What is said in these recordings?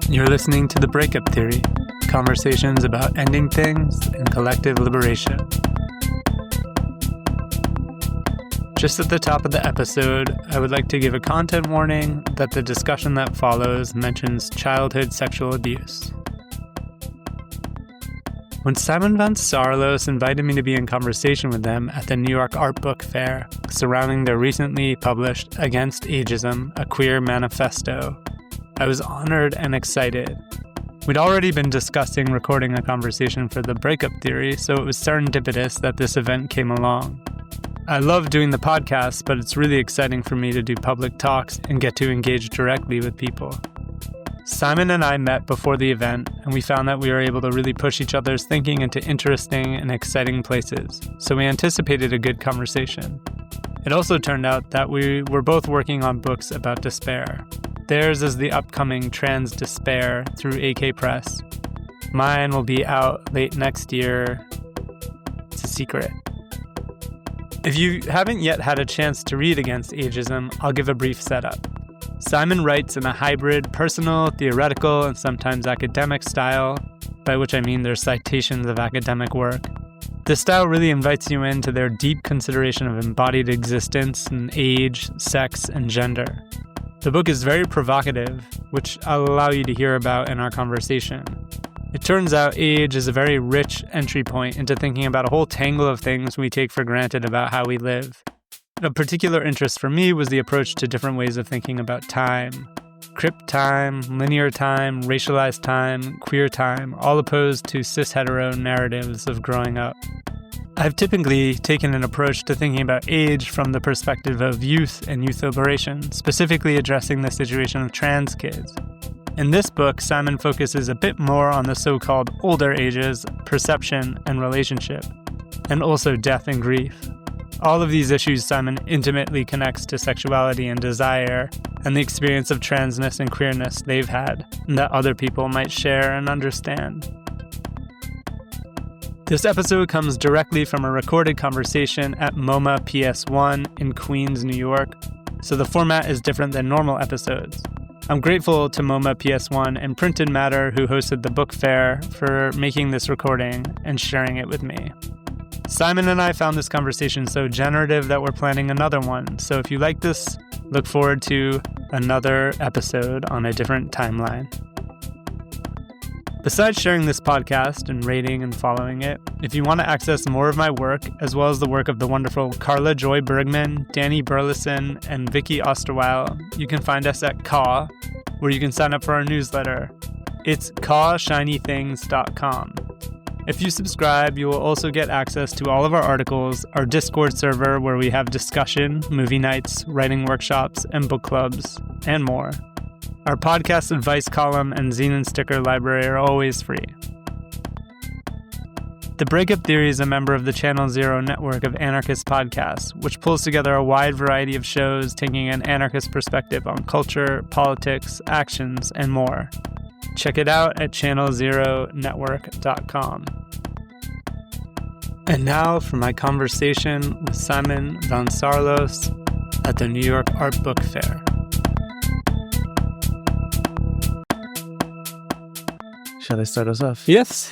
You're listening to The Breakup Theory, conversations about ending things and collective liberation. Just at the top of the episode, I would like to give a content warning that the discussion that follows mentions childhood sexual abuse. When Simon van Saarloos invited me to be in conversation with them at the New York Artbook Fair surrounding their recently published Against Ageism, a Queer Manifesto, I was honored and excited. We'd already been discussing recording a conversation for the Breakup Theory, so it was serendipitous that this event came along. I love doing the podcast, but it's really exciting for me to do public talks and get to engage directly with people. Simon and I met before the event, and we found that we were able to really push each other's thinking into interesting and exciting places, so we anticipated a good conversation. It also turned out that we were both working on books about despair. Theirs is the upcoming Trans Despair through AK Press. Mine will be out late next year. It's a secret. If you haven't yet had a chance to read Against Ageism, I'll give a brief setup. Simon writes in a hybrid, personal, theoretical, and sometimes academic style, by which I mean their citations of academic work. This style really invites you into their deep consideration of embodied existence and age, sex, and gender. The book is very provocative, which I'll allow you to hear about in our conversation. It turns out age is a very rich entry point into thinking about a whole tangle of things we take for granted about how we live. Of particular interest for me was the approach to different ways of thinking about time. Crip time, linear time, racialized time, queer time, all opposed to cis-hetero narratives of growing up. I've typically taken an approach to thinking about age from the perspective of youth and youth liberation, specifically addressing the situation of trans kids. In this book, Simon focuses a bit more on the so-called older ages, perception and relationship, and also death and grief. All of these issues Simon intimately connects to sexuality and desire, and the experience of transness and queerness they've had, and that other people might share and understand. This episode comes directly from a recorded conversation at MoMA PS1 in Queens, New York, so the format is different than normal episodes. I'm grateful to MoMA PS1 and Printed Matter, who hosted the Bookfair, for making this recording and sharing it with me. Simon and I found this conversation so generative that we're planning another one, so if you like this, look forward to another episode on a different timeline. Besides sharing this podcast and rating and following it, if you want to access more of my work, as well as the work of the wonderful Carla Joy Bergman, Danny Burleson, and Vicky Osterweil, you can find us at CAW, where you can sign up for our newsletter. It's cawshinythings.com. If you subscribe, you will also get access to all of our articles, our Discord server where we have discussion, movie nights, writing workshops, and book clubs, and more. Our podcast advice column and zine and sticker library are always free. The Breakup Theory is a member of the Channel Zero network of anarchist podcasts, which pulls together a wide variety of shows taking an anarchist perspective on culture, politics, actions, and more. Check it out at channelzeronetwork.com. And now for my conversation with Simon van Saarloos at the New York Artbook Fair. Shall I start us off? Yes.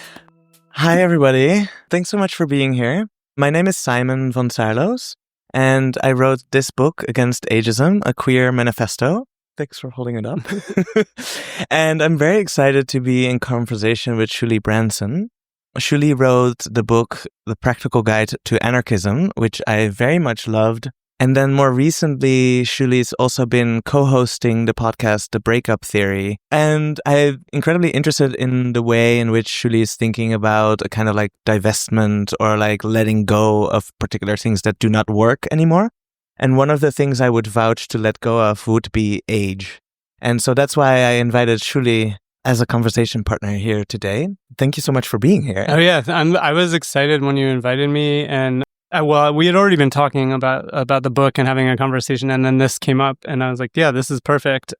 Hi, everybody. Thanks so much for being here. My name is Simon van Saarloos, and I wrote this book, Against Ageism, a Queer Manifesto. Thanks for holding it up. And I'm very excited to be in conversation with Shuli Branson. Shuli wrote the book, The Practical Guide to Anarchism, which I very much loved. And then more recently, Shuli's also been co-hosting the podcast, The Breakup Theory. And I'm incredibly interested in the way in which Shuli is thinking about a kind of like divestment or like letting go of particular things that do not work anymore. And one of the things I would vouch to let go of would be age. And so that's why I invited Shuli as a conversation partner here today. Thank you so much for being here. Oh yeah, I was excited when you invited me, and we had already been talking about the book and having a conversation, and then this came up, and I was like, yeah, this is perfect.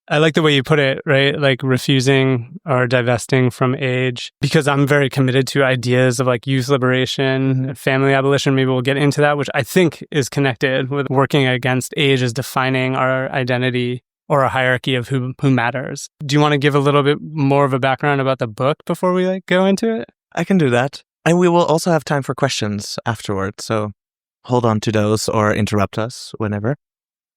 I like the way you put it, right? Like refusing or divesting from age, because I'm very committed to ideas of like youth liberation, family abolition. Maybe we'll get into that, which I think is connected with working against age as defining our identity or a hierarchy of who matters. Do you want to give a little bit more of a background about the book before we go into it? I can do that. And we will also have time for questions afterwards, so hold on to those or interrupt us whenever.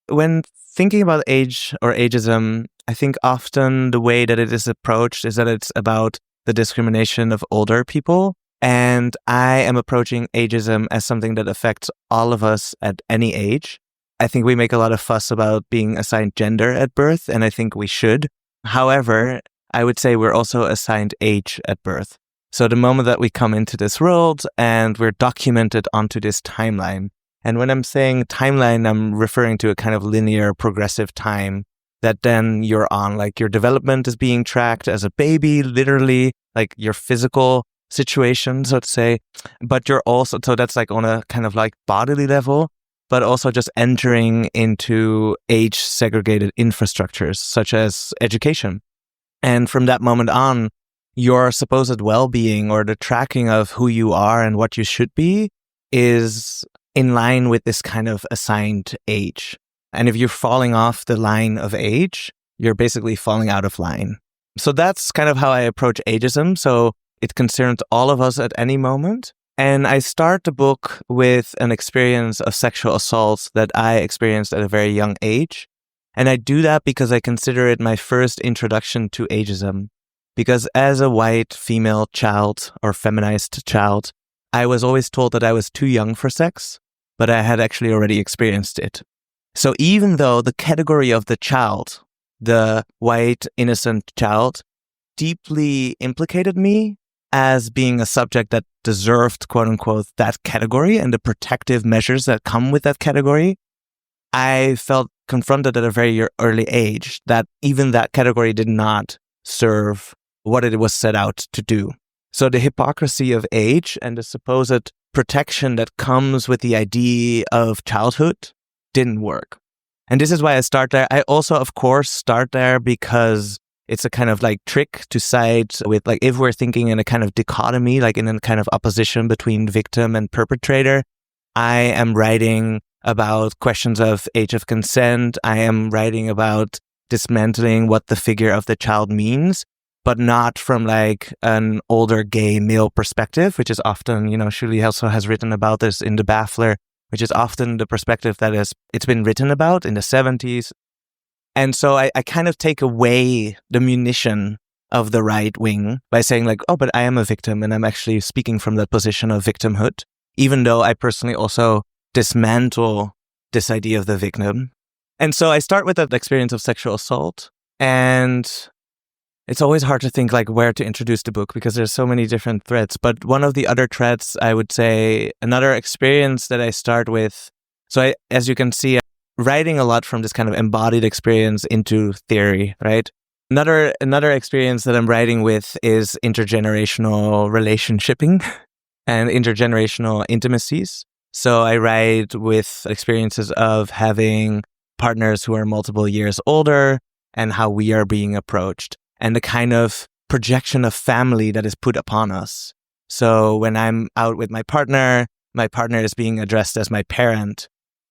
When thinking about age or ageism, I think often the way that it is approached is that it's about the discrimination of older people. And I am approaching ageism as something that affects all of us at any age. I think we make a lot of fuss about being assigned gender at birth, and I think we should. However, I would say we're also assigned age at birth. So the moment that we come into this world and we're documented onto this timeline. And when I'm saying timeline, I'm referring to a kind of linear progressive time that then you're on. Like your development is being tracked as a baby, literally, like your physical situation, so to say. But you're also, so that's like on a kind of like bodily level, but also just entering into age segregated infrastructures such as education. And from that moment on, your supposed well-being or the tracking of who you are and what you should be is in line with this kind of assigned age. And if you're falling off the line of age, you're basically falling out of line. So that's kind of how I approach ageism. So it concerns all of us at any moment. And I start the book with an experience of sexual assault that I experienced at a very young age. And I do that because I consider it my first introduction to ageism. Because as a white female child or feminized child, I was always told that I was too young for sex, but I had actually already experienced it. So even though the category of the child, the white innocent child, deeply implicated me as being a subject that deserved, quote unquote, that category and the protective measures that come with that category, I felt confronted at a very early age that even that category did not serve what it was set out to do. So the hypocrisy of age and the supposed protection that comes with the idea of childhood didn't work. And this is why I start there. I also, of course, start there because it's a kind of like trick to side with, like, if we're thinking in a kind of dichotomy, like in a kind of opposition between victim and perpetrator, I am writing about questions of age of consent. I am writing about dismantling what the figure of the child means, but not from like an older gay male perspective, which is often, Shuli also has written about this in The Baffler, which is often the perspective that it's been written about in the 70s. And so I kind of take away the munition of the right wing by saying like, oh, but I am a victim and I'm actually speaking from that position of victimhood, even though I personally also dismantle this idea of the victim. And so I start with that experience of sexual assault, and it's always hard to think like where to introduce the book because there's so many different threads. But one of the other threads, I would say, another experience that I start with. So as you can see, I'm writing a lot from this kind of embodied experience into theory, right? Another experience that I'm writing with is intergenerational relationshiping and intergenerational intimacies. So I write with experiences of having partners who are multiple years older and how we are being approached, and the kind of projection of family that is put upon us. So when I'm out with my partner is being addressed as my parent.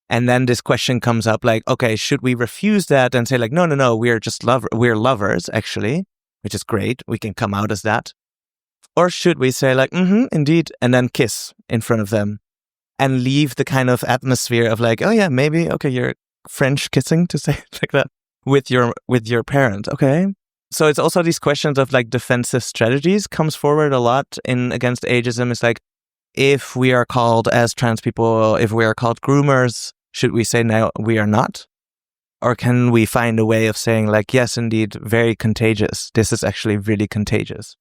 And then this question comes up like, okay, should we refuse that and say like, no, we're just we're lovers, actually, which is great. We can come out as that. Or should we say like, indeed, and then kiss in front of them and leave the kind of atmosphere of like, oh yeah, maybe, okay, you're French kissing, to say it like that, with your parent, okay? So it's also these questions of like defensive strategies comes forward a lot in Against Ageism. It's like, if we are called as trans people, if we are called groomers, should we say no, we are not? Or can we find a way of saying like, yes, indeed, very contagious. This is actually really contagious.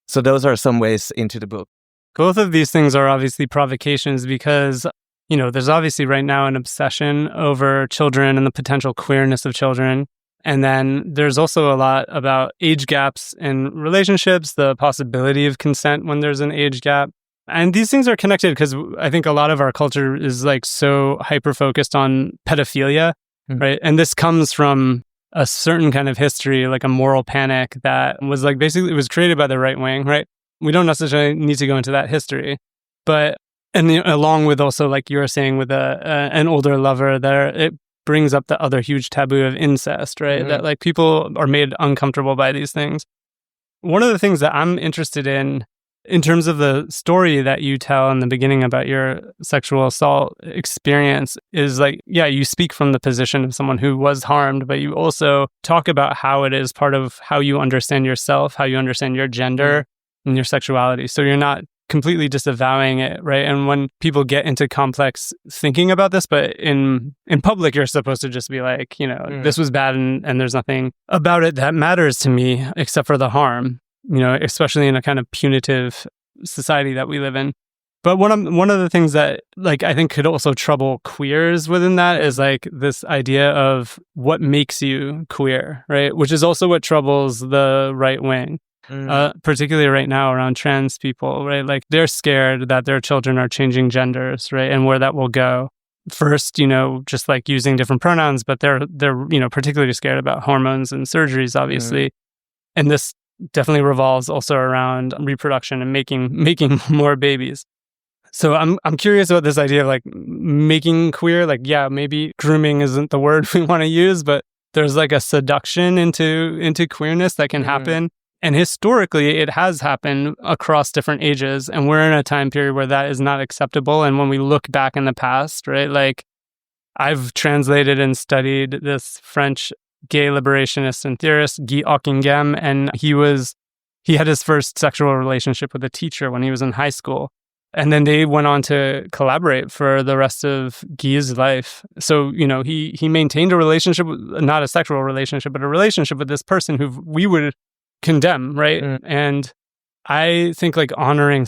So those are some ways into the book. Both of these things are obviously provocations because, there's obviously right now an obsession over children and the potential queerness of children. And then there's also a lot about age gaps in relationships, the possibility of consent when there's an age gap. And these things are connected because I think a lot of our culture is like so hyper-focused on pedophilia, right? And this comes from a certain kind of history, like a moral panic that was like basically, it was created by the right wing, right? We don't necessarily need to go into that history. But, and along with also like you were saying with an older lover there, brings up the other huge taboo of incest, right? Mm-hmm. That like people are made uncomfortable by these things. One of the things that I'm interested in terms of the story that you tell in the beginning about your sexual assault experience, is like, yeah, you speak from the position of someone who was harmed, but you also talk about how it is part of how you understand yourself, how you understand your gender and your sexuality. So you're not completely disavowing it, right? And when people get into complex thinking about this, but in public, you're supposed to just be like, this was bad and there's nothing about it that matters to me except for the harm, especially in a kind of punitive society that we live in. But one of the things that like I think could also trouble queers within that is like this idea of what makes you queer, right? Which is also what troubles the right wing. Particularly right now around trans people, right? Like they're scared that their children are changing genders, right? And where that will go. First, just like using different pronouns, but they're particularly scared about hormones and surgeries, obviously. And this definitely revolves also around reproduction and making more babies. So I'm curious about this idea of like making queer. Like, yeah, maybe grooming isn't the word we want to use, but there's like a seduction into queerness that can happen. And historically, it has happened across different ages. And we're in a time period where that is not acceptable. And when we look back in the past, right, like I've translated and studied this French gay liberationist and theorist, Guy Ockinghem, and he had his first sexual relationship with a teacher when he was in high school. And then they went on to collaborate for the rest of Guy's life. So, he maintained a relationship, not a sexual relationship, but a relationship with this person who we would condemn, right? And I think like honoring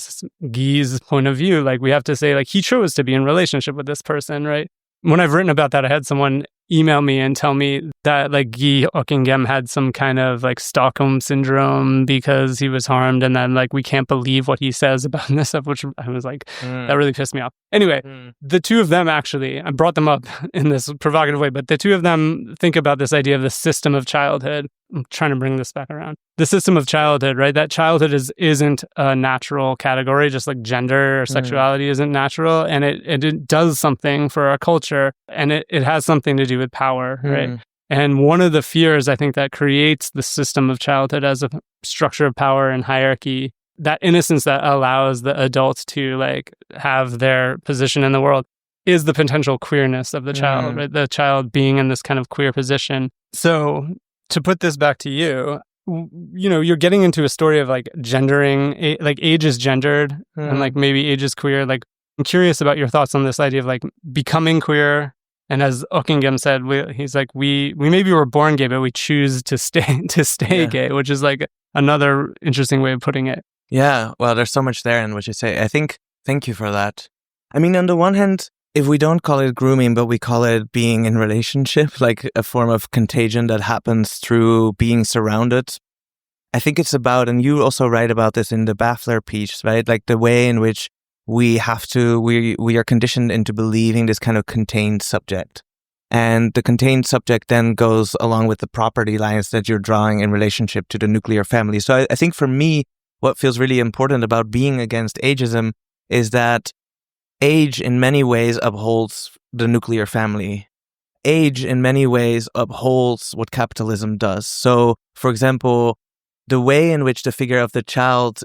Guy's point of view, like we have to say like he chose to be in relationship with this person, right? When I've written about that, I had someone email me and tell me that like Guy Ockinghem had some kind of like Stockholm syndrome because he was harmed, and then like we can't believe what he says about this stuff, which I was like, that really pissed me off. Anyway, the two of them actually, I brought them up in this provocative way, but the two of them think about this idea of the system of childhood. I'm trying to bring this back around. The system of childhood, right? That childhood isn't a natural category, just like gender or sexuality isn't natural. And it does something for our culture, and it has something to do with power, right? And one of the fears, I think, that creates the system of childhood as a structure of power and hierarchy, that innocence that allows the adults to like have their position in the world, is the potential queerness of the child, right? The child being in this kind of queer position. So to put this back to you, you're getting into a story of like gendering, like age is gendered and like maybe age is queer. Like I'm curious about your thoughts on this idea of like becoming queer. And as Ockinghem said, he's like, we maybe were born gay, but we choose to stay gay, which is like another interesting way of putting it. Yeah, well, there's so much there in what you say. I think, thank you for that. I mean, on the one hand, if we don't call it grooming, but we call it being in relationship, like a form of contagion that happens through being surrounded, I think it's about, and you also write about this in the Baffler piece, right? Like the way in which we are conditioned into believing this kind of contained subject. And the contained subject then goes along with the property lines that you're drawing in relationship to the nuclear family. So I think for me, what feels really important about being against ageism is that age in many ways upholds the nuclear family. Age in many ways upholds what capitalism does. So, for example, the way in which the figure of the child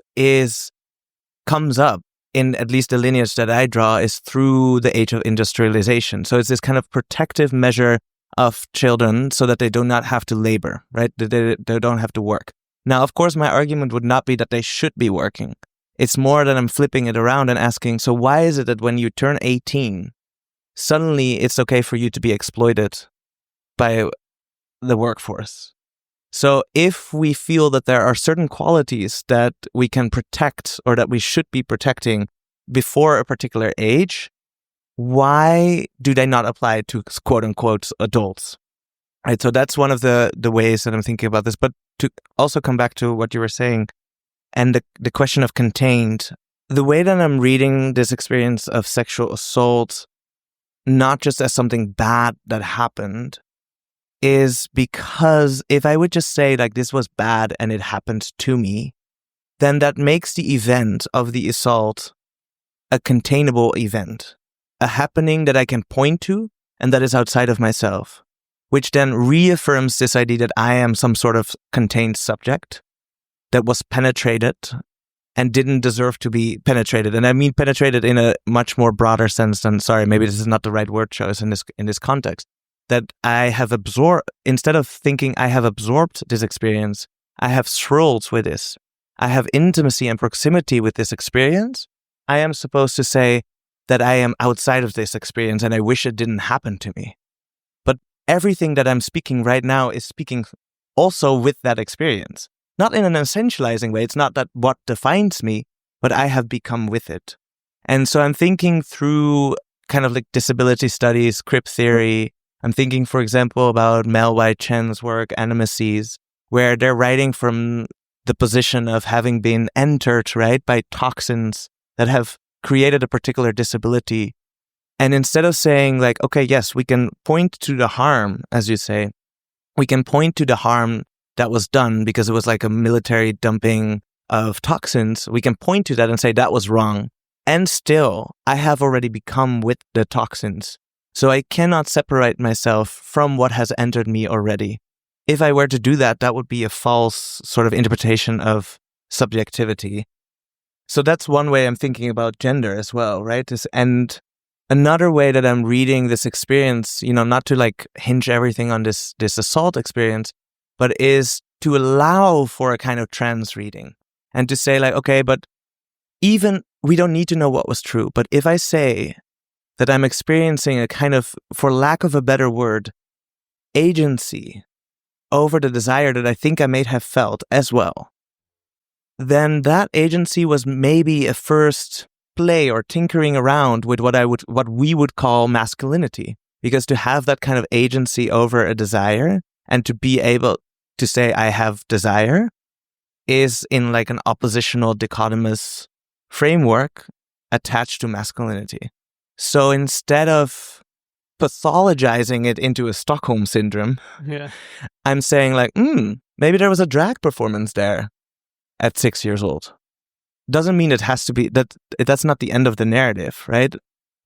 comes up in at least the lineage that I draw is through the age of industrialization. So it's this kind of protective measure of children so that they do not have to labor, right? They don't have to work. Now, of course, my argument would not be that they should be working. It's more that I'm flipping it around and asking, so why is it that when you turn 18, suddenly it's okay for you to be exploited by the workforce? So if we feel that there are certain qualities that we can protect or that we should be protecting before a particular age, why do they not apply to quote unquote adults? Right. So that's one of the ways that I'm thinking about this. But to also come back to what you were saying and the question of contained, the way that I'm reading this experience of sexual assault, not just as something bad that happened, is because if I would just say like this was bad and it happened to me, then that makes the event of the assault a containable event, a happening that I can point to and that is outside of myself, which then reaffirms this idea that I am some sort of contained subject that was penetrated and didn't deserve to be penetrated. And I mean penetrated in a much more broader sense than, sorry, maybe this is not the right word choice in this context, that I have absorbed, instead of thinking I have absorbed this experience, I have swirled with this. I have intimacy and proximity with this experience. I am supposed to say that I am outside of this experience and I wish it didn't happen to me. But everything that I'm speaking right now is speaking also with that experience. Not in an essentializing way. It's not that what defines me, but I have become with it. And so I'm thinking through kind of like disability studies, crip theory. I'm thinking, for example, about Mel White Chen's work, Animacies, where they're writing from the position of having been entered, right, by toxins that have created a particular disability. And instead of saying like, okay, yes, we can point to the harm, as you say, we can point to the harm that was done because it was like a military dumping of toxins. We can point to that and say that was wrong. And still, I have already become with the toxins. So I cannot separate myself from what has entered me already. If I were to do that, that would be a false sort of interpretation of subjectivity. So that's one way I'm thinking about gender as well, right? And another way that I'm reading this experience, not to like hinge everything on this assault experience, but is to allow for a kind of trans reading and to say like, okay, but even we don't need to know what was true. But if I say that I'm experiencing a kind of, for lack of a better word, agency over the desire that I think I may have felt as well, then that agency was maybe a first play or tinkering around with what we would call masculinity. Because to have that kind of agency over a desire and to be able to say I have desire is in like an oppositional dichotomous framework attached to masculinity. So instead of pathologizing it into a Stockholm syndrome, I'm saying like, maybe there was a drag performance there at 6 years old. Doesn't mean it has to be, that's not the end of the narrative, right?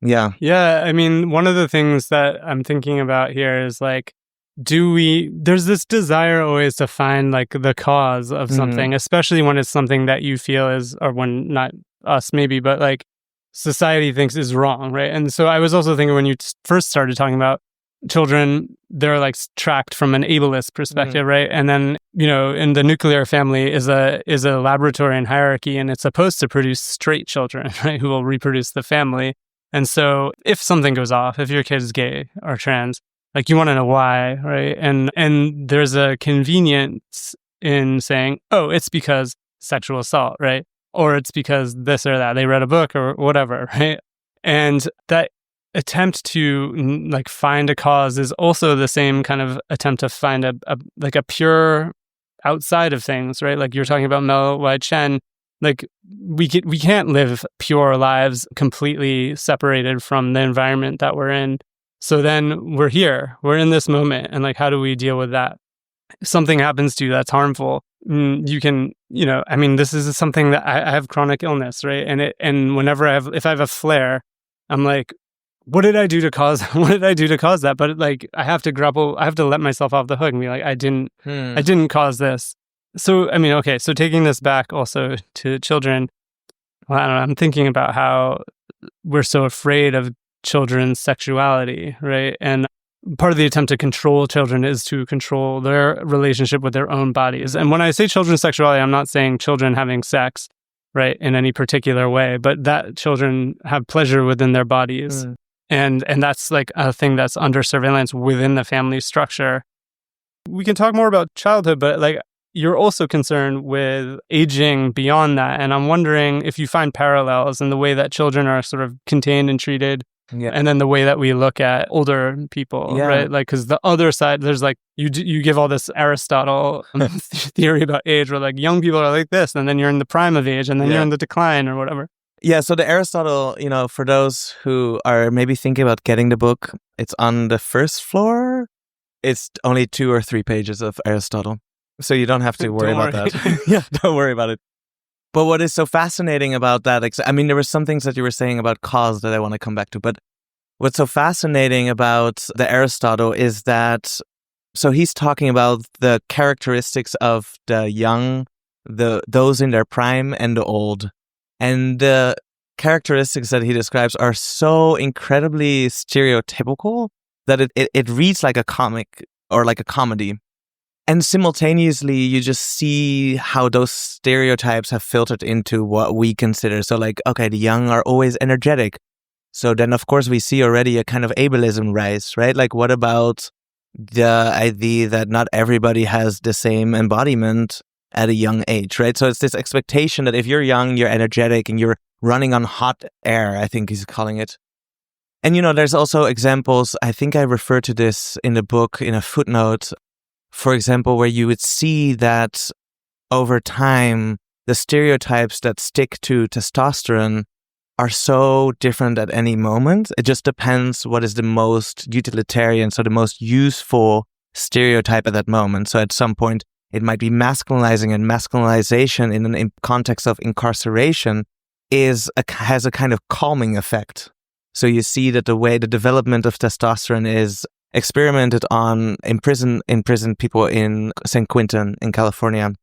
Yeah. Yeah, I mean, one of the things that I'm thinking about here is like, there's this desire always to find like the cause of something, especially when it's something that you feel is, or when not us maybe, but like society thinks is wrong, right? And so I was also thinking when you first started talking about children, they're like tracked from an ableist perspective, right? And then, in the nuclear family is a laboratory and hierarchy, and it's supposed to produce straight children, right, who will reproduce the family. And so if something goes off, if your kid is gay or trans, like you want to know why, right? And there's a convenience in saying, oh, it's because sexual assault, right? Or it's because this or that, they read a book or whatever, right? And that attempt to like find a cause is also the same kind of attempt to find a pure outside of things, right? Like you're talking about Mel White Chen, like we can't live pure lives completely separated from the environment that we're in. So then we're here, we're in this moment, and like how do we deal with that? If something happens to you that's harmful, you can, this is something that I have chronic illness, right? And whenever if I have a flare, I'm like, what did I do to cause that? But like, I have to let myself off the hook and be like, I didn't cause this. So, okay. So taking this back also to children, well, I don't know, I'm thinking about how we're so afraid of children's sexuality, right? And part of the attempt to control children is to control their relationship with their own bodies. And when I say children's sexuality, I'm not saying children having sex, right, in any particular way, but that children have pleasure within their bodies. And that's like a thing that's under surveillance within the family structure. We can talk more about childhood, but like you're also concerned with aging beyond that. And I'm wondering if you find parallels in the way that children are sort of contained and treated. Yeah. And then the way that we look at older people, right? Like, because the other side, there's like, you give all this Aristotle theory about age where like young people are like this, and then you're in the prime of age, and then you're in the decline or whatever. Yeah, so the Aristotle, for those who are maybe thinking about getting the book, it's on the first floor. It's only 2 or 3 pages of Aristotle. So you don't have to worry about that. Yeah, don't worry about it. But what is so fascinating about that, there were some things that you were saying about cause that I want to come back to, but what's so fascinating about the Aristotle is that, so he's talking about the characteristics of the young, those in their prime and the old. And the characteristics that he describes are so incredibly stereotypical that it reads like a comic or like a comedy. And simultaneously, you just see how those stereotypes have filtered into what we consider. So like, okay, the young are always energetic. So then, of course, we see already a kind of ableism rise, right? Like, what about the idea that not everybody has the same embodiment at a young age, right? So it's this expectation that if you're young, you're energetic and you're running on hot air, I think he's calling it. And, there's also examples, I think I refer to this in the book in a footnote, for example, where you would see that over time, the stereotypes that stick to testosterone are so different at any moment. It just depends what is the most utilitarian, so the most useful stereotype at that moment. So at some point, it might be masculinizing, and masculinization in an context of incarceration has a kind of calming effect. So you see that the way the development of testosterone is experimented on in prison people in San Quentin in California.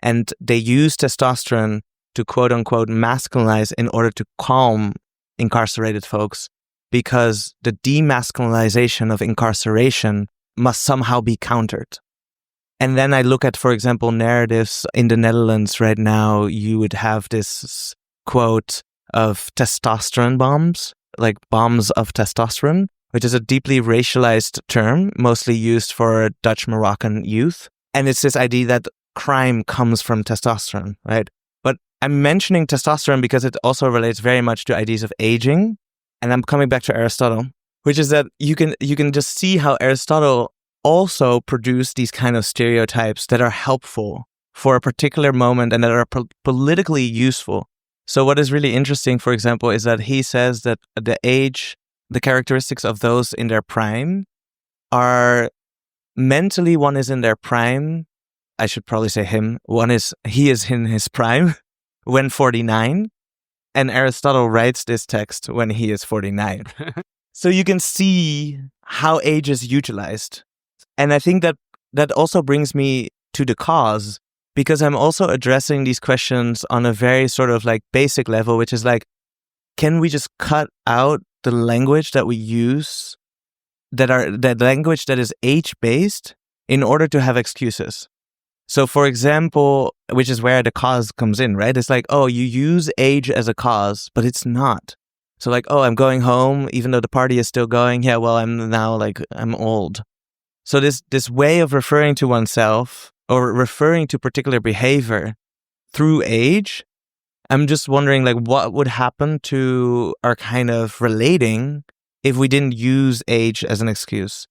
And they use testosterone to quote unquote masculinize in order to calm incarcerated folks, because the demasculinization of incarceration must somehow be countered. And then I look at, for example, narratives in the Netherlands right now. You would have this quote of testosterone bombs, like bombs of testosterone, which is a deeply racialized term, mostly used for Dutch Moroccan youth. And it's this idea that crime comes from testosterone, right? But I'm mentioning testosterone because it also relates very much to ideas of aging. And I'm coming back to Aristotle, which is that you can just see how Aristotle also produced these kind of stereotypes that are helpful for a particular moment and that are politically useful. So what is really interesting, for example, is that he says that the characteristics of those in their prime are mentally, one is in their prime. I should probably say him. He is in his prime when 49. And Aristotle writes this text when he is 49. So you can see how age is utilized. And I think that also brings me to the cause, because I'm also addressing these questions on a very sort of like basic level, which is like, can we just cut out the language that we use, that language that is age-based, in order to have excuses? So, for example, which is where the cause comes in, right? It's like, oh, you use age as a cause, but it's not. So like, oh, I'm going home, even though the party is still going. Yeah, well, I'm old. So this way of referring to oneself or referring to particular behavior through age, I'm just wondering, like, what would happen to our kind of relating if we didn't use age as an excuse?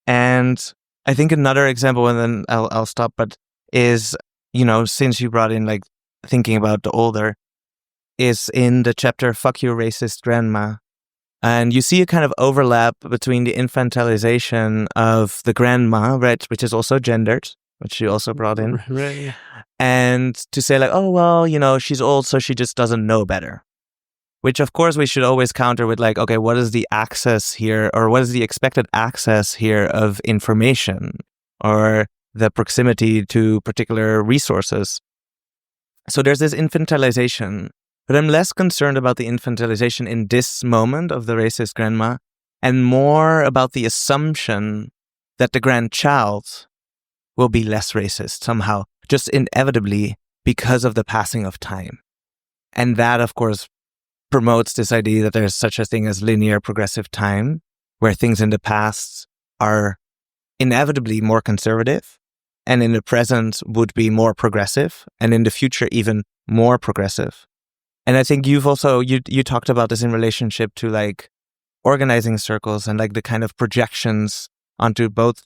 And I think another example, and then I'll stop, but is, since you brought in like thinking about the older, is in the chapter Fuck You Racist Grandma. And you see a kind of overlap between the infantilization of the grandma, right, which is also gendered, which you also brought in. Right. And to say like, oh, well, she's old, so she just doesn't know better. Which, of course, we should always counter with like, okay, what is the access here, or what is the expected access here of information, or the proximity to particular resources? So there's this infantilization. But I'm less concerned about the infantilization in this moment of the racist grandma, and more about the assumption that the grandchild will be less racist somehow, just inevitably because of the passing of time. And that, of course, promotes this idea that there's such a thing as linear progressive time, where things in the past are inevitably more conservative, and in the present would be more progressive, and in the future even more progressive. And I think you've also, you talked about this in relationship to like organizing circles and like the kind of projections onto both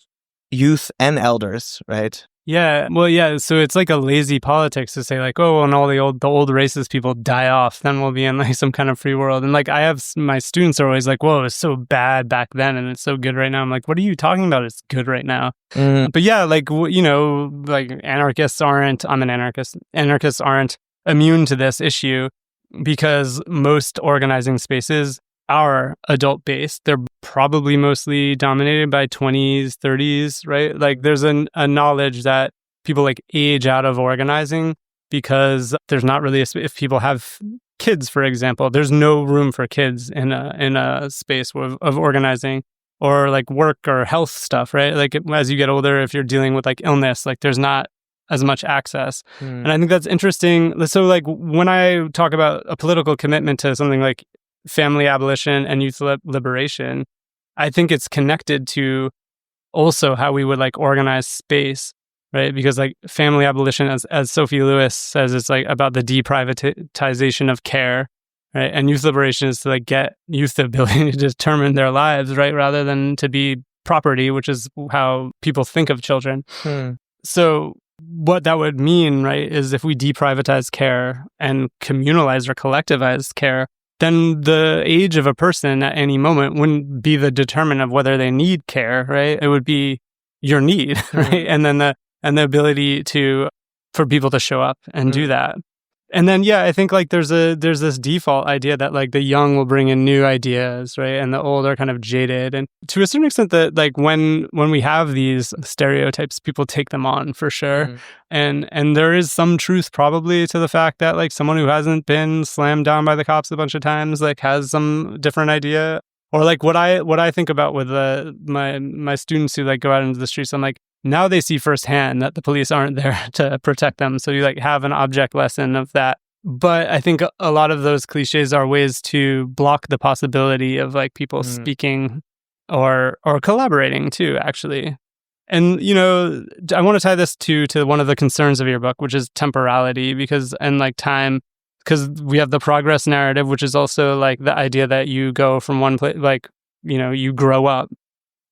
youth and elders, right? Yeah. Well, yeah. So it's like a lazy politics to say like, oh, when all the old racist people die off, then we'll be in like some kind of free world. And like, I have my students are always like, whoa, it was so bad back then and it's so good right now. I'm like, what are you talking about? It's good right now. But yeah, like, like anarchists aren't, I'm an anarchist. Anarchists aren't immune to this issue, because most organizing spaces our adult base, they're probably mostly dominated by 20s, 30s, right? Like there's a knowledge that people like age out of organizing because there's not really if people have kids, for example, there's no room for kids in a space of organizing or like work or health stuff, right? Like as you get older, if you're dealing with like illness, like there's not as much access. And I think that's interesting. So like when I talk about a political commitment to something like family abolition and youth liberation, I think it's connected to also how we would like organize space, right? Because like family abolition, as Sophie Lewis says, it's like about the deprivatization of care, right? And youth liberation is to like get youth the ability to determine their lives, right? Rather than to be property, which is how people think of children. So what that would mean, right, is if we deprivatize care and communalize or collectivize care, then the age of a person at any moment wouldn't be the determinant of whether they need care, right? It would be your need, right? And then the ability for people to show up and do that. And then, yeah, I think like there's this default idea that like the young will bring in new ideas, right? And the old are kind of jaded. And to a certain extent that like when we have these stereotypes, people take them on for sure. And there is some truth probably to the fact that like someone who hasn't been slammed down by the cops a bunch of times, like has some different idea. Or like what I think about with my students who like go out into the streets, I'm like, now they see firsthand that the police aren't there to protect them. So you like have an object lesson of that. But I think a lot of those cliches are ways to block the possibility of like people speaking or collaborating too, actually. And, you know, I want to tie this to one of the concerns of your book, which is temporality, because we have the progress narrative, which is also like the idea that you go from one place, like, you know, you grow up.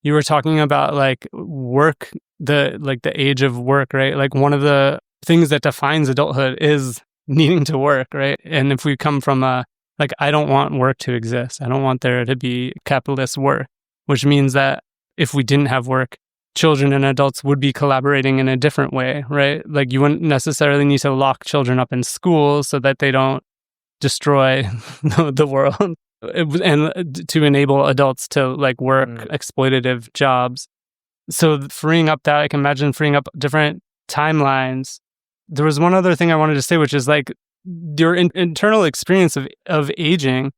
You were talking about like work, the age of work, right? Like one of the things that defines adulthood is needing to work, right? And if we come from like, I don't want work to exist. I don't want there to be capitalist work, which means that if we didn't have work, children and adults would be collaborating in a different way, right? Like you wouldn't necessarily need to lock children up in schools so that they don't destroy the world. And to enable adults to like work exploitative jobs. So freeing up that, I can imagine freeing up different timelines. There was one other thing I wanted to say, which is like your internal experience of aging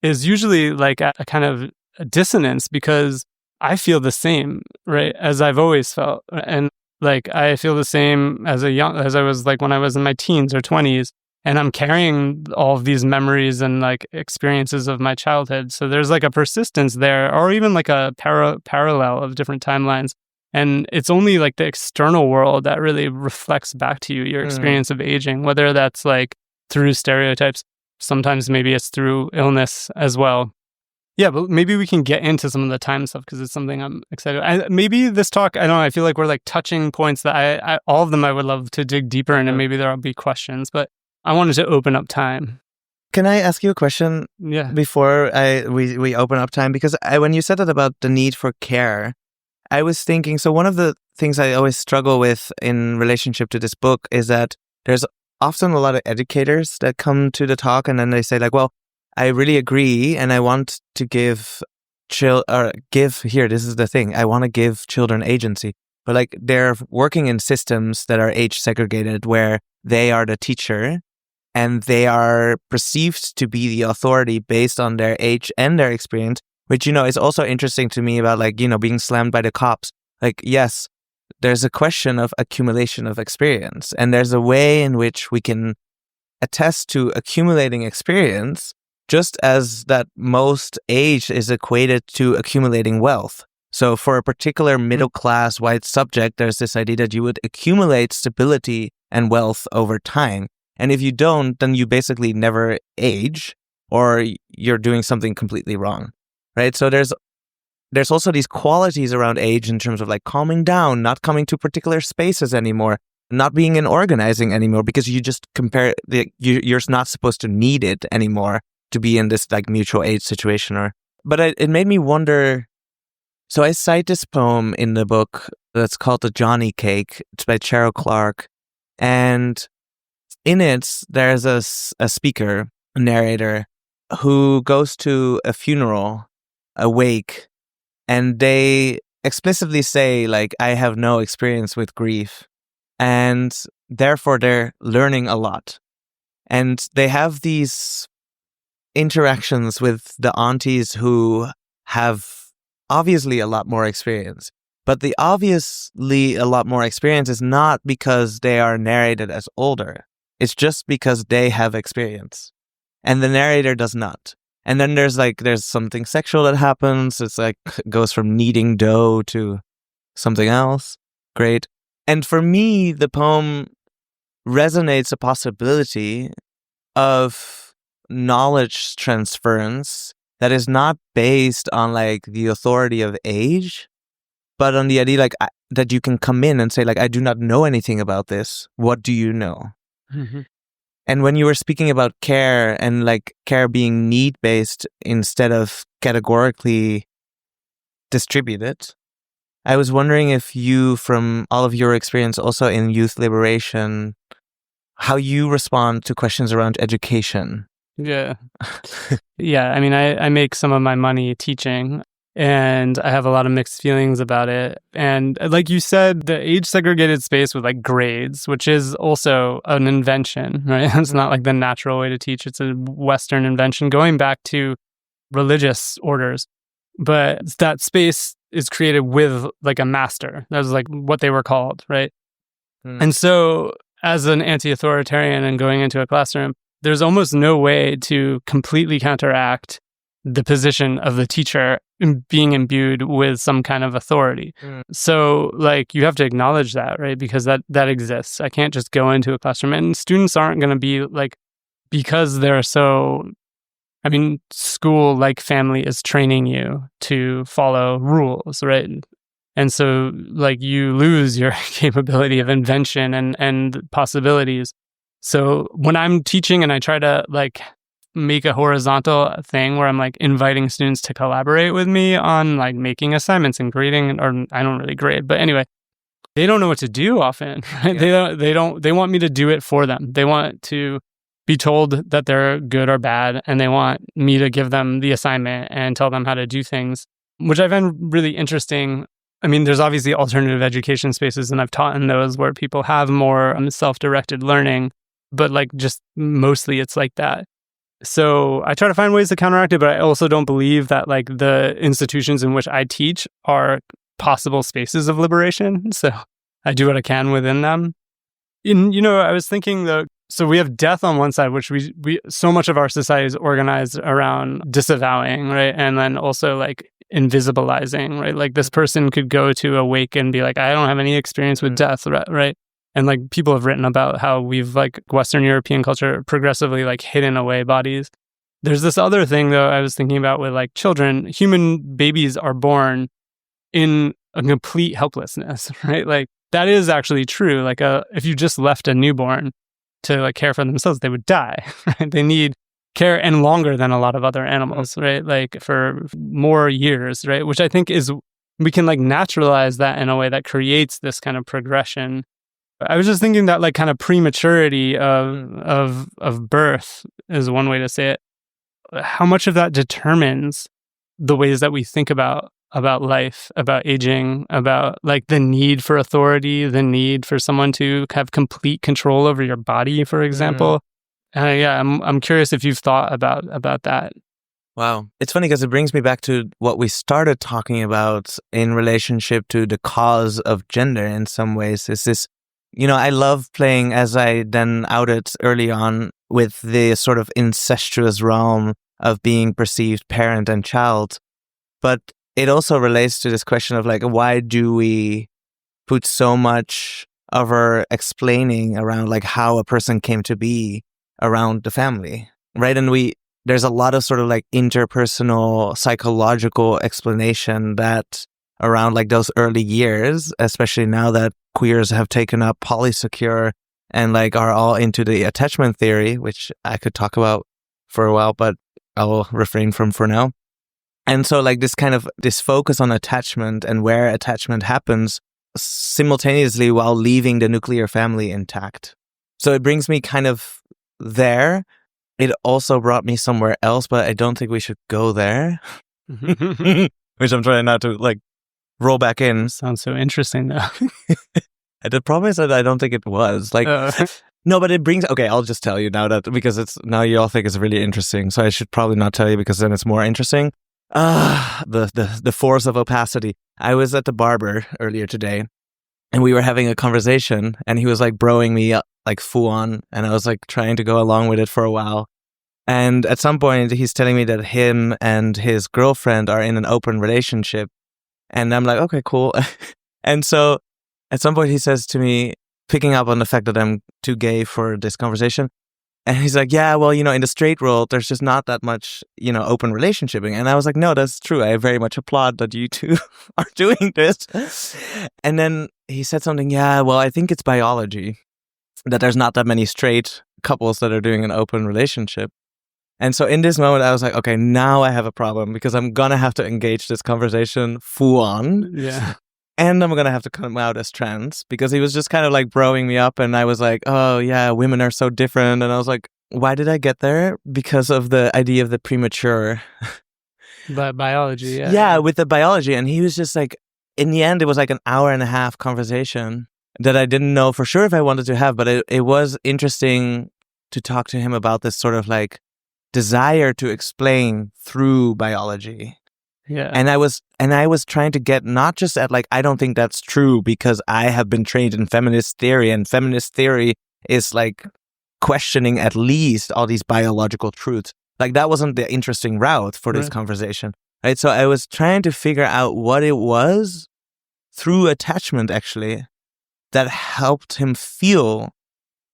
is usually like a kind of a dissonance, because I feel the same, right, as I've always felt. And like I feel the same as I was like when I was in my teens or 20s. And I'm carrying all of these memories and like experiences of my childhood. So there's like a persistence there, or even like a parallel of different timelines. And it's only like the external world that really reflects back to you your experience of aging, whether that's like through stereotypes. Sometimes maybe it's through illness as well. Yeah, but maybe we can get into some of the time stuff because it's something I'm excited. Maybe this talk, I don't know, I feel like we're like touching points that I all of them I would love to dig deeper in, and maybe there'll be questions, but I wanted to open up time. Can I ask you a question before we open up time? Because when you said that about the need for care, I was thinking, so one of the things I always struggle with in relationship to this book is that there's often a lot of educators that come to the talk and then they say like, well, I really agree and I want to give this is the thing, I want to give children agency. But like they're working in systems that are age segregated where they are the teacher and they are perceived to be the authority based on their age and their experience, which, you know, is also interesting to me about like, you know, being slammed by the cops. Like, yes, there's a question of accumulation of experience, and there's a way in which we can attest to accumulating experience, just as that most age is equated to accumulating wealth. So for a particular middle-class white subject, there's this idea that you would accumulate stability and wealth over time. And if you don't, then you basically never age, or you're doing something completely wrong, right? So there's also these qualities around age in terms of like calming down, not coming to particular spaces anymore, not being in organizing anymore, because you just you're not supposed to need it anymore to be in this like mutual aid situation. But it made me wonder. So I cite this poem in the book that's called The Johnny Cake. It's by Cheryl Clark. And in it, there's a speaker, a narrator, who goes to a funeral, a wake, and they explicitly say, like, I have no experience with grief. And therefore, they're learning a lot. And they have these interactions with the aunties who have obviously a lot more experience. But the obviously a lot more experience is not because they are narrated as older. It's just because they have experience. And the narrator does not. And then there's something sexual that happens. It's like goes from kneading dough to something else. Great. And for me, the poem resonates a possibility of knowledge transference that is not based on like the authority of age, but on the idea that you can come in and say like, I do not know anything about this. What do you know? Mm-hmm. And when you were speaking about care and like care being need-based instead of categorically distributed, I was wondering if you, from all of your experience also in youth liberation, how you respond to questions around education. Yeah. Yeah. I mean, I make some of my money teaching, and I have a lot of mixed feelings about it. And like you said, the age segregated space with like grades, which is also an invention, right? It's not like the natural way to teach. It's a Western invention going back to religious orders. But that space is created with like a master. That was like what they were called, right? And so as an anti-authoritarian and going into a classroom, there's almost no way to completely counteract the position of the teacher being imbued with some kind of authority. So like you have to acknowledge that, right? Because that exists. I can't just go into a classroom, and students aren't going to be like, because they're so, I mean, school, like family, is training you to follow rules, right? And so like you lose your capability of invention and possibilities. So when I'm teaching and I try to like make a horizontal thing where I'm like inviting students to collaborate with me on like making assignments and grading, or I don't really grade, but anyway, they don't know what to do often, right? Yeah. They want me to do it for them. They want to be told that they're good or bad, and they want me to give them the assignment and tell them how to do things, which I find really interesting. I mean, there's obviously alternative education spaces, and I've taught in those where people have more self-directed learning, but like just mostly it's like that. So I try to find ways to counteract it, but I also don't believe that like the institutions in which I teach are possible spaces of liberation. So I do what I can within them. I was thinking though, so we have death on one side, which we so much of our society is organized around disavowing, right? And then also like invisibilizing, right? Like this person could go to a wake and be like, I don't have any experience with death, right? And like people have written about how we've like Western European culture progressively like hidden away bodies. There's this other thing though I was thinking about with like children. Human babies are born in a complete helplessness, right? Like that is actually true. Like if you just left a newborn to like care for themselves, they would die, right? They need care, and longer than a lot of other animals, right? Like for more years, right? Which I think is, we can like naturalize that in a way that creates this kind of progression. I was just thinking that like kind of prematurity of birth is one way to say it. How much of that determines the ways that we think about life, about aging, about like the need for authority, the need for someone to have complete control over your body, for example. I'm curious if you've thought about that. Wow. It's funny because it brings me back to what we started talking about in relationship to the cause of gender in some ways. Is this, I love playing, as I then outed early on, with the sort of incestuous realm of being perceived parent and child. But it also relates to this question of like, why do we put so much of our explaining around like how a person came to be around the family, right? And there's a lot of sort of like interpersonal psychological explanation that around like those early years, especially now that queers have taken up polysecure and like are all into the attachment theory, which I could talk about for a while, but I will refrain from for now. And so like this focus on attachment and where attachment happens simultaneously while leaving the nuclear family intact. So it brings me kind of there. it also brought me somewhere else, but I don't think we should go there. Which I'm trying not to like roll back in. Sounds so interesting though. The problem is that I don't think it was like no, but it brings. Okay, I'll just tell you now that because it's now you all think it's really interesting, so I should probably not tell you because then it's more interesting. The force of opacity. I was at the barber earlier today, and we were having a conversation, and he was like broing me up like full on, and I was like trying to go along with it for a while. And at some point, he's telling me that him and his girlfriend are in an open relationship, and I'm like, okay, cool. And so at some point, he says to me, picking up on the fact that I'm too gay for this conversation. And he's like, yeah, well, in the straight world, there's just not that much, open relationshiping. And I was like, no, that's true. I very much applaud that you two are doing this. And then he said something, yeah, well, I think it's biology, that there's not that many straight couples that are doing an open relationship. And so in this moment, I was like, okay, now I have a problem because I'm going to have to engage this conversation full on. Yeah. And I'm going to have to come out as trans because he was just kind of like broing me up. And I was like, oh, yeah, women are so different. And I was like, why did I get there? Because of the idea of the premature. But biology, yeah. Yeah, with the biology. And he was just like, in the end, it was like an hour and a half conversation that I didn't know for sure if I wanted to have. But it was interesting to talk to him about this sort of like desire to explain through biology. Yeah. And I was trying to get not just at like, I don't think that's true because I have been trained in feminist theory, and feminist theory is like questioning at least all these biological truths. Like that wasn't the interesting route for this conversation, right? So I was trying to figure out what it was through attachment actually that helped him feel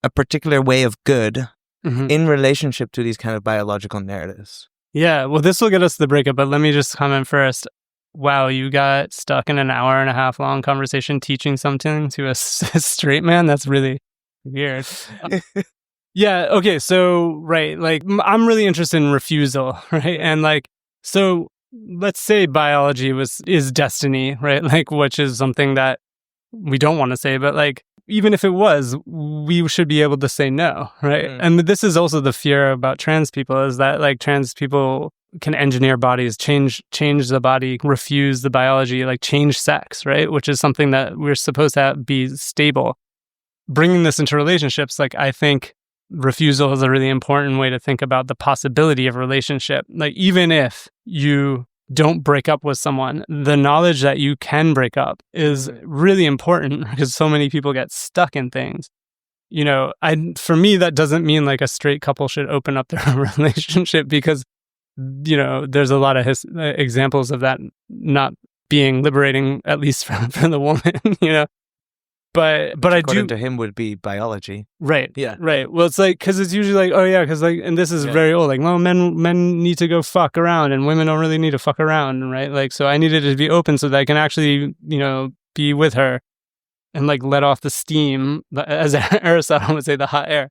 a particular way of good in relationship to these kind of biological narratives. Yeah, well, this will get us to the breakup, but let me just comment first. Wow, you got stuck in an hour and a half long conversation teaching something to a straight man? That's really weird. Yeah, okay, so, right, like, I'm really interested in refusal, right? And, like, so let's say biology is destiny, right? Like, which is something that we don't want to say, but, like, even if it was, we should be able to say no, right? And this is also the fear about trans people, is that like trans people can engineer bodies, change the body, refuse the biology, like change sex, right? Which is something that we're supposed to be stable. Bringing this into relationships, like I think refusal is a really important way to think about the possibility of a relationship. Like even if you don't break up with someone, the knowledge that you can break up is really important because so many people get stuck in things. For me, that doesn't mean like a straight couple should open up their relationship because, there's a lot of examples of that not being liberating, at least for the woman, But I do. According to him, would be biology. Right. Yeah. Right. Well, it's like because it's usually like, oh yeah, because like, and this is very old. Like, well, men need to go fuck around, and women don't really need to fuck around, right? Like, so I needed to be open so that I can actually, be with her, and like let off the steam, as Aristotle would say, the hot air.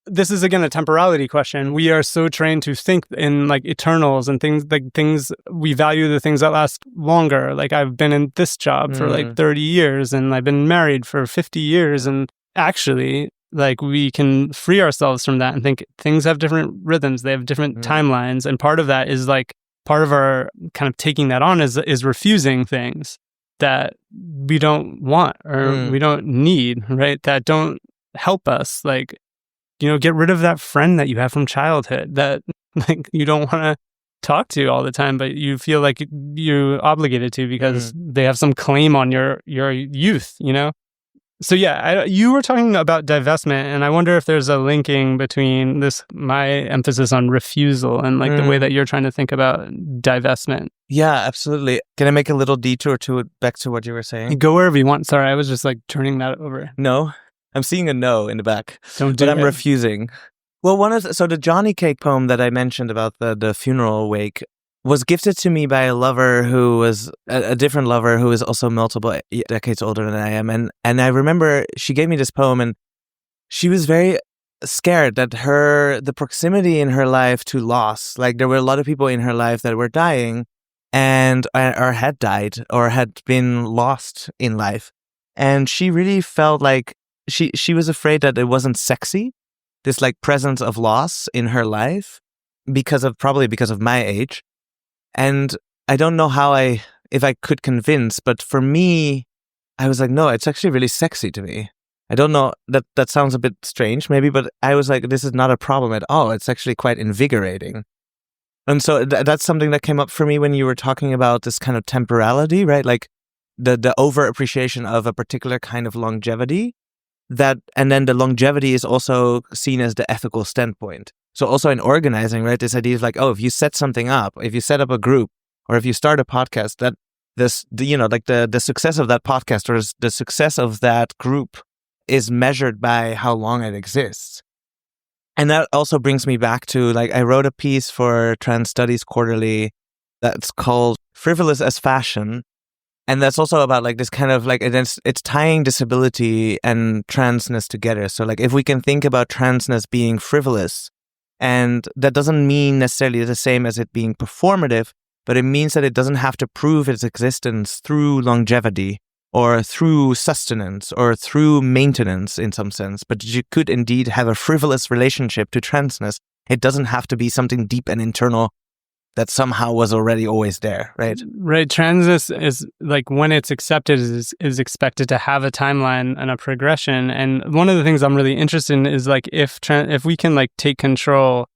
This is again a temporality question. We are so trained to think in like eternals and things. We value the things that last longer. Like I've been in this job for like 30 years, and I've been married for 50 years, and actually, like we can free ourselves from that and think things have different rhythms. They have different timelines, and part of that is like part of our kind of taking that on is refusing things that we don't want or we don't need, right? That don't help us, like. Get rid of that friend that you have from childhood that like you don't want to talk to all the time, but you feel like you're obligated to because they have some claim on your youth, So yeah, you were talking about divestment, and I wonder if there's a linking between my emphasis on refusal and like the way that you're trying to think about divestment. Yeah, absolutely. Can I make a little detour back to what you were saying? Go wherever you want. Sorry, I was just like turning that over. No. I'm seeing a no in the back, but I'm refusing. Well, the Johnny Cake poem that I mentioned about the funeral wake was gifted to me by a lover who was a different lover who is also multiple decades older than I am. And I remember she gave me this poem, and she was very scared that the proximity in her life to loss, like there were a lot of people in her life that were dying and or had died or had been lost in life. And she really felt like she was afraid that it wasn't sexy this like presence of loss in her life probably because of my age. And I don't know if I could convince, but for me, I was like, no, it's actually really sexy to me. I don't know, that sounds a bit strange maybe, but I was like, this is not a problem at all. It's actually quite invigorating. And so that's something that came up for me when you were talking about this kind of temporality, right? Like the over appreciation of a particular kind of longevity, and then the longevity is also seen as the ethical standpoint. So also in organizing, right, this idea of like, oh, if you set something up, if you set up a group, or if you start a podcast, that the success of that podcast or the success of that group is measured by how long it exists. And that also brings me back to, like, I wrote a piece for Trans Studies Quarterly that's called Frivolous as Fashion. And that's also about like this kind of like, it's tying disability and transness together. So like if we can think about transness being frivolous, and that doesn't mean necessarily the same as it being performative, but it means that it doesn't have to prove its existence through longevity or through sustenance or through maintenance in some sense, but you could indeed have a frivolous relationship to transness. It doesn't have to be something deep and internal that somehow was already always there, right? Right. Transness is like, when it's accepted, is expected to have a timeline and a progression. And one of the things I'm really interested in is like if we can like take control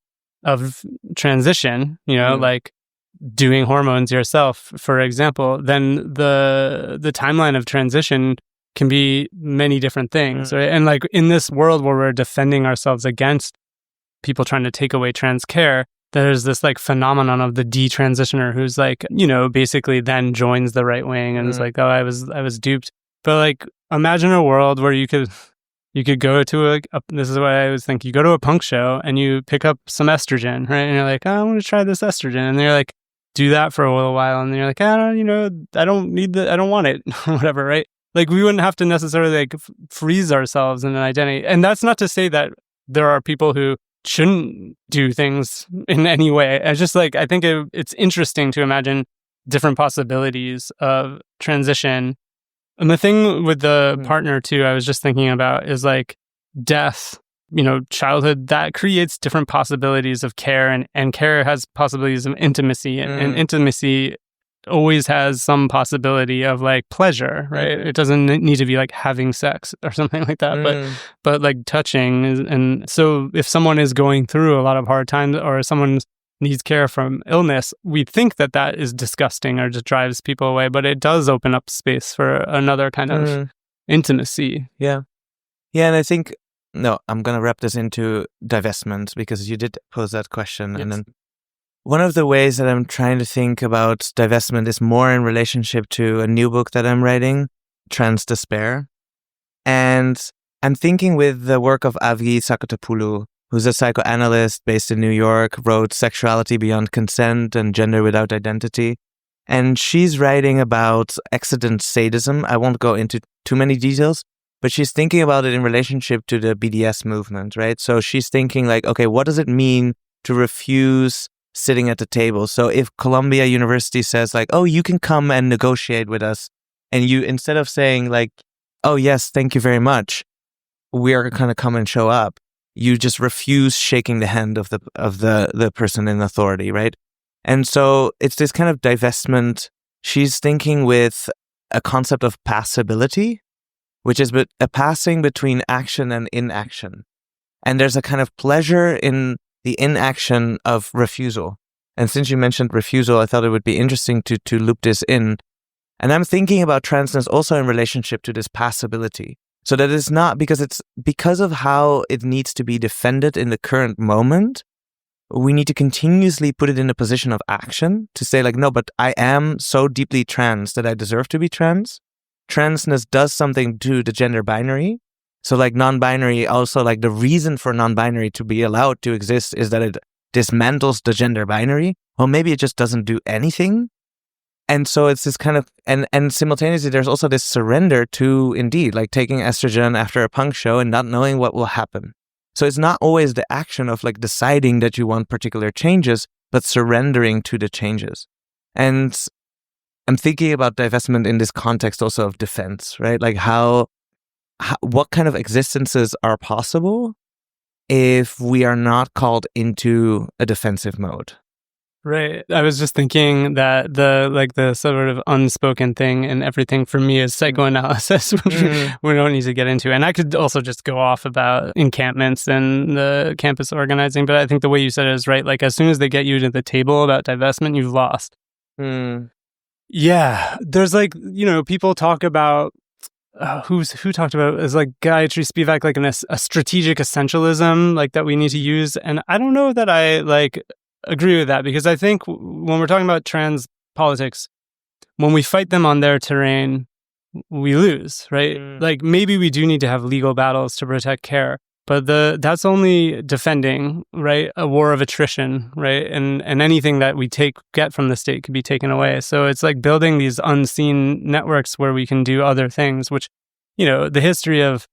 of transition, like doing hormones yourself, for example, then the timeline of transition can be many different things, right? And like in this world where we're defending ourselves against people trying to take away trans care, there's this like phenomenon of the detransitioner who's like, basically then joins the right wing and is like, oh, I was duped. But like, imagine a world where you could go to this is what I always think, you go to a punk show and you pick up some estrogen, right? And you're like, oh, I want to try this estrogen. And they're like, do that for a little while. And you're like, I don't want it, whatever, right? Like we wouldn't have to necessarily like freeze ourselves in an identity. And that's not to say that there are people who shouldn't do things in any way. I just like, I think it's interesting to imagine different possibilities of transition. And the thing with the partner too, I was just thinking about is like death, childhood, that creates different possibilities of care, and care has possibilities of intimacy, and intimacy always has some possibility of like pleasure, right? It doesn't need to be like having sex or something like that, but like touching and so if someone is going through a lot of hard times or someone needs care from illness, we think that is disgusting or just drives people away, but it does open up space for another kind of intimacy. Yeah. And I think, no, I'm going to wrap this into divestment because you did pose that question. Yes. And then one of the ways that I'm trying to think about divestment is more in relationship to a new book that I'm writing, Trans Despair. And I'm thinking with the work of Avi Sakotopoulou, who's a psychoanalyst based in New York, wrote Sexuality Beyond Consent and Gender Without Identity. And she's writing about exigent sadism. I won't go into too many details, but she's thinking about it in relationship to the BDS movement, right? So she's thinking like, okay, what does it mean to refuse sitting at the table? So if Columbia University says like, oh, you can come and negotiate with us, and you, instead of saying like, oh yes, thank you very much, we are going to come and show up, you just refuse shaking the hand of the person in authority, right? And so it's this kind of divestment. She's thinking with a concept of passability, which is a passing between action and inaction. And there's a kind of pleasure in the inaction of refusal. And since you mentioned refusal, I thought it would be interesting to loop this in. And I'm thinking about transness also in relationship to this passability. So that it's not because of how it needs to be defended in the current moment, we need to continuously put it in a position of action to say like, no, but I am so deeply trans that I deserve to be trans. Transness does something to the gender binary. So like non-binary, also like the reason for non-binary to be allowed to exist is that it dismantles the gender binary. Well, maybe it just doesn't do anything. And so it's this kind of, and simultaneously there's also this surrender to indeed like taking estrogen after a punk show and not knowing what will happen. So it's not always the action of like deciding that you want particular changes, but surrendering to the changes. And I'm thinking about divestment in this context also of defense, right? Like how what kind of existences are possible if we are not called into a defensive mode. Right. I was just thinking that the sort of unspoken thing and everything for me is psychoanalysis, which we don't need to get into. And I could also just go off about encampments and the campus organizing, but I think the way you said it is right. Like, as soon as they get you to the table about divestment, you've lost. Yeah. There's people talk about who talked about it as like Gayatri Spivak, like a strategic essentialism, like that we need to use. And I don't know that I agree with that, because I think when we're talking about trans politics, when we fight them on their terrain, we lose, right? Like, maybe we do need to have legal battles to protect care, but that's only defending, right? A war of attrition, right? And anything that we get from the state could be taken away. So it's like building these unseen networks where we can do other things, which, the history of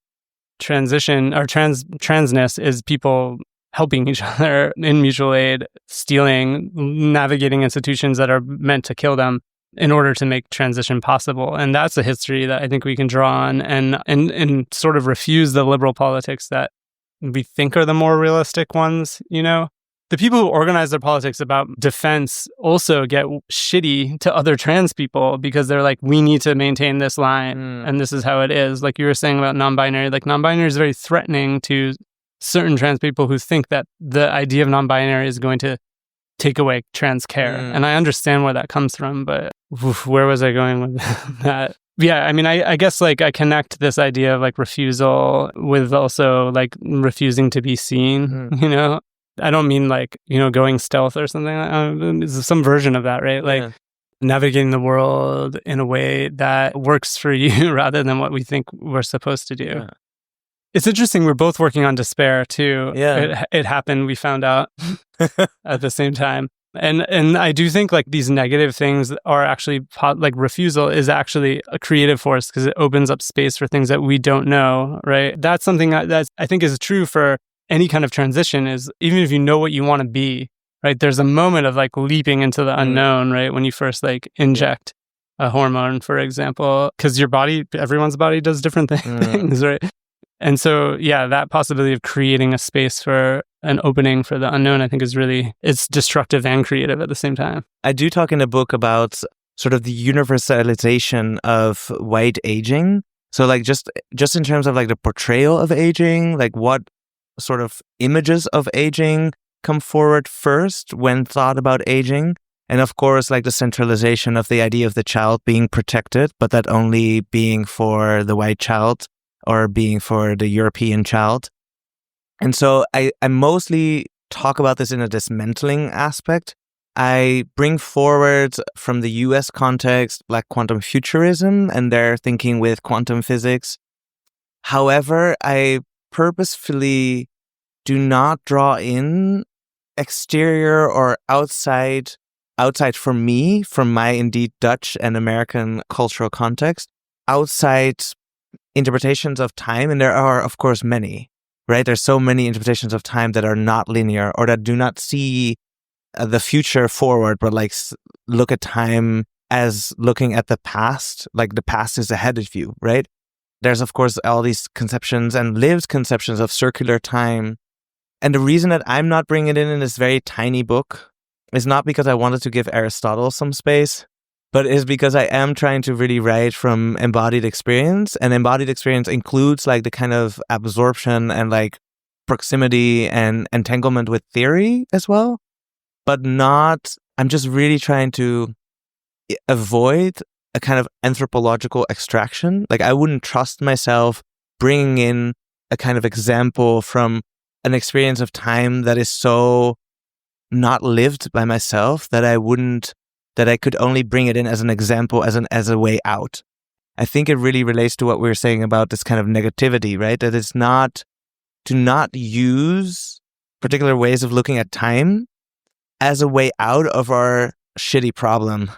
transition or transness is people helping each other in mutual aid, stealing, navigating institutions that are meant to kill them in order to make transition possible. And that's a history that I think we can draw on and sort of refuse the liberal politics that we think are the more realistic ones, The people who organize their politics about defense also get shitty to other trans people because they're like, we need to maintain this line and this is how it is. Like you were saying about non-binary, like non-binary is very threatening to certain trans people who think that the idea of non-binary is going to take away trans care. And I understand where that comes from, but where was I going with that? Yeah, I mean, I guess I connect this idea of refusal with also refusing to be seen, I don't mean going stealth or something. It's some version of that, right? Navigating the world in a way that works for you rather than what we think we're supposed to do. Yeah. It's interesting. We're both working on despair too. Yeah, it happened. We found out at the same time, and I do think these negative things are actually refusal is actually a creative force because it opens up space for things that we don't know. Right. That's something that I think is true for any kind of transition. Is even if you know what you want to be, right? There's a moment of leaping into the unknown, right? When you first inject a hormone, for example, because everyone's body does different things, right? And so, yeah, that possibility of creating a space for an opening for the unknown, I think it's destructive and creative at the same time. I do talk in the book about sort of the universalization of white aging. So just in terms of the portrayal of aging, what sort of images of aging come forward first when thought about aging. And of course, the centralization of the idea of the child being protected, but that only being for the white child or being for the European child. And so I mostly talk about this in a dismantling aspect. I bring forward from the US context Black quantum futurism and their thinking with quantum physics. However, I purposefully do not draw in exterior or outside for me, from my indeed Dutch and American cultural context, outside interpretations of time. And there are, of course, many, right? There's so many interpretations of time that are not linear or that do not see the future forward, but look at time as looking at the past, the past is ahead of you, right? There's, of course, all these conceptions and lived conceptions of circular time. And the reason that I'm not bringing it in this very tiny book is not because I wanted to give Aristotle some space, but is because I am trying to really write from embodied experience. And embodied experience includes the kind of absorption and proximity and entanglement with theory as well. But I'm just really trying to avoid a kind of anthropological extraction. I wouldn't trust myself bringing in a kind of example from an experience of time that is so not lived by myself that I could only bring it in as an example, as a way out. I think it really relates to what we were saying about this kind of negativity, right? That it's to not use particular ways of looking at time as a way out of our shitty problem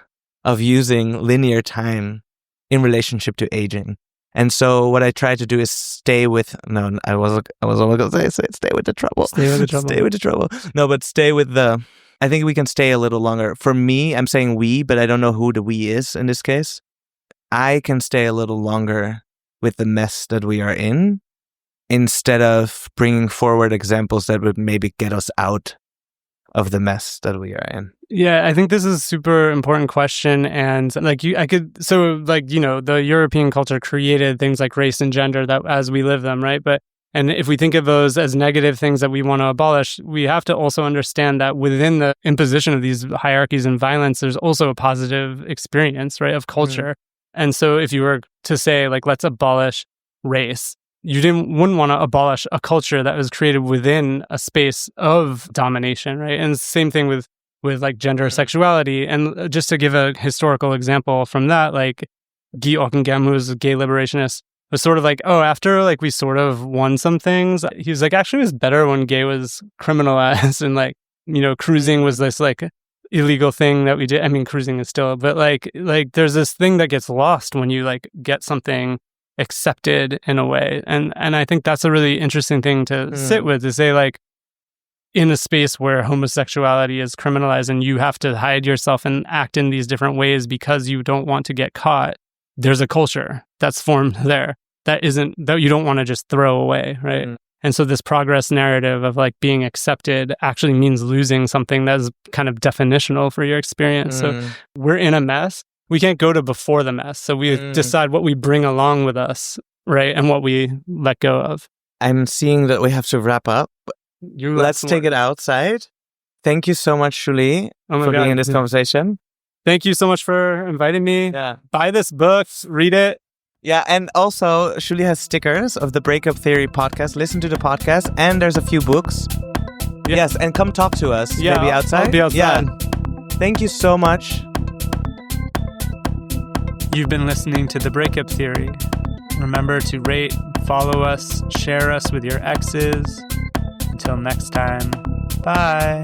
of using linear time in relationship to aging. And so what I try to do is stay with, no, I was only going to say stay with the trouble. Stay with the trouble. Stay with the trouble. No, but stay with I think we can stay a little longer. For me, I'm saying we, but I don't know who the we is in this case. I can stay a little longer with the mess that we are in instead of bringing forward examples that would maybe get us out of the mess that we are in? Yeah, I think this is a super important question. And the European culture created things like race and gender that as we live them, right? And if we think of those as negative things that we want to abolish, we have to also understand that within the imposition of these hierarchies and violence, there's also a positive experience, right, of culture. And so if you were to say, like, let's abolish race, you wouldn't want to abolish a culture that was created within a space of domination, right? And it's the same thing with like gender sexuality. And just to give a historical example from that, like Guy Ockenham, who's a gay liberationist, was sort of like, after like we sort of won some things, he was like, actually it was better when gay was criminalized and like, cruising was this like illegal thing that we did. I mean, cruising is still, but like there's this thing that gets lost when you like get something accepted in a way. And I think that's a really interesting thing to sit with, to say like, in a space where homosexuality is criminalized and you have to hide yourself and act in these different ways because you don't want to get caught, there's a culture that's formed there that you don't want to just throw away, right? And so this progress narrative of like being accepted actually means losing something that's kind of definitional for your experience. So we're in a mess. We can't go to before the mess. So we decide what we bring along with us, right? And what we let go of. I'm seeing that we have to wrap up. Let's take it outside. Thank you so much, Julie, for being in this conversation. Thank you so much for inviting me. Yeah. Buy this book, read it. Yeah, and also, Julie has stickers of the Breakup Theory podcast. Listen to the podcast, and there's a few books. Yeah. Yes, and come talk to us. Yeah, maybe outside. I'll be outside. Yeah. Thank you so much. You've been listening to The Breakup Theory. Remember to rate, follow us, share us with your exes. Until next time, bye.